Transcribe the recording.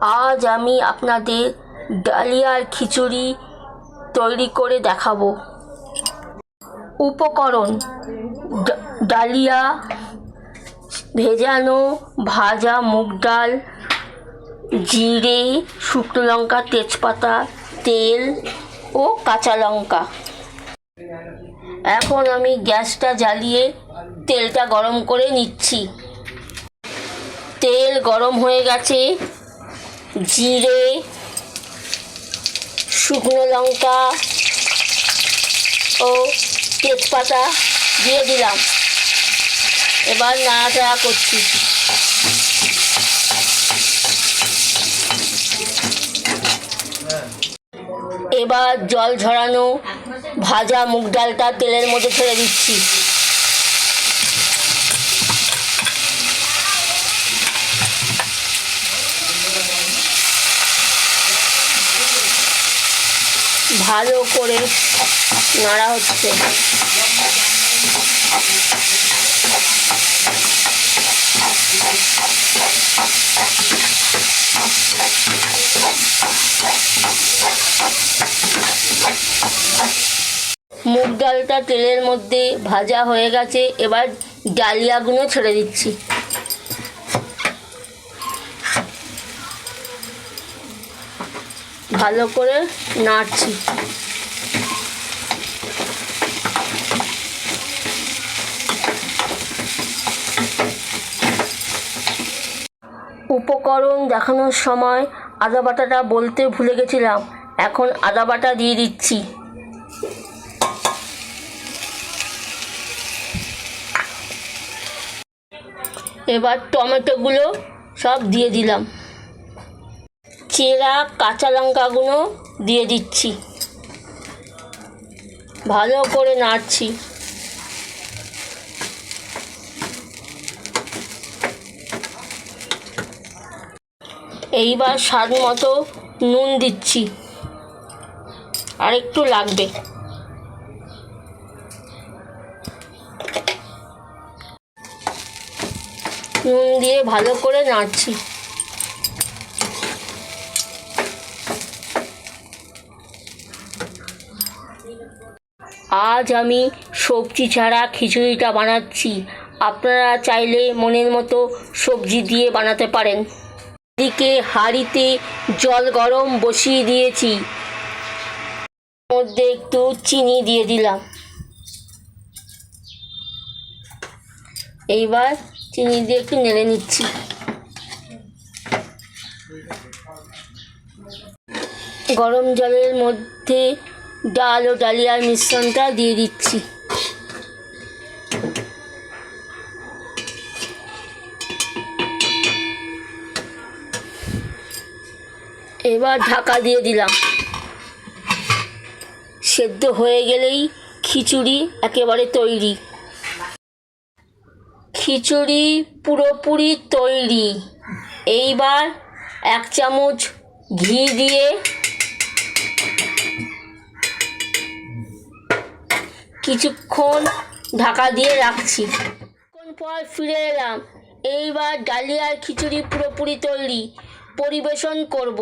আজ আমি আপনাদের ডালিয়ার খিচুড়ি তৈরি করে দেখাবো। উপকরণ: ডালিয়া, ভেজানো ভাজা মুগ ডাল, জিরে, শুকনো লঙ্কা, তেজপাতা, তেল ও কাঁচা লঙ্কা। এখন আমি গ্যাসটা জ্বালিয়ে তেলটা গরম করে নিচ্ছি। তেল গরম হয়ে গেছে। জিরে, শুকনো লঙ্কা ও তেজপাতা দিয়ে দিলাম। এবার নাড়াচাড়া করছি। এবার জল ঝরানো ভাজা মুগ ডালটা তেলের মধ্যে ছেড়ে দিচ্ছি। ভালো করে নাড়া হচ্ছে। মুগ ডালটা তেলের মধ্যে ভাজা হয়ে গেছে। এবার ডালিয়াগুলো ছেড়ে দিচ্ছি। ভালো করে নাড়ছি। উপকরণ দেখানোর সময় আদা বাটাটা বলতে ভুলে গেছিলাম। এখন আদা বাটা দিয়ে দিচ্ছি। এবার টমেটোগুলো সব দিয়ে দিলাম। চেরা কাঁচা লঙ্কাগুলো দিয়ে দিচ্ছি। ভালো করে নাড়ছি। এইবার স্বাদ মতো নুন দিচ্ছি, আর একটু লাগবে। নুন দিয়ে ভালো করে নাড়ছি। আজ আমি সবজি ছাড়া খিচুড়িটা বানাচ্ছি। আপনারা চাইলে মনের মতো সবজি দিয়ে বানাতে পারেন। এদিকে হাঁড়িতে জল গরম বসিয়ে দিয়েছি। মধ্যে একটু চিনি দিয়ে দিলাম। এইবার চিনি দিয়ে একটু নেড়ে নিচ্ছি। গরম জলের মধ্যে ডাল ও ডালিয়ার মিশ্রণটা দিয়ে দিচ্ছি। এবার ঢাকা দিয়ে দিলাম। সেদ্ধ হয়ে গেলেই খিচুড়ি একেবারে তৈরি। খিচুড়ি পুরোপুরি তৈরি। এইবার 1 চামচ ঘি দিয়ে কিছুক্ষণ ঢাকা দিয়ে রাখছি। কিছুক্ষণ পর ফিরে এলাম। এইবার ডালিয়ার খিচুড়ি পুরোপুরি তৈরি। পরিবেশন করব।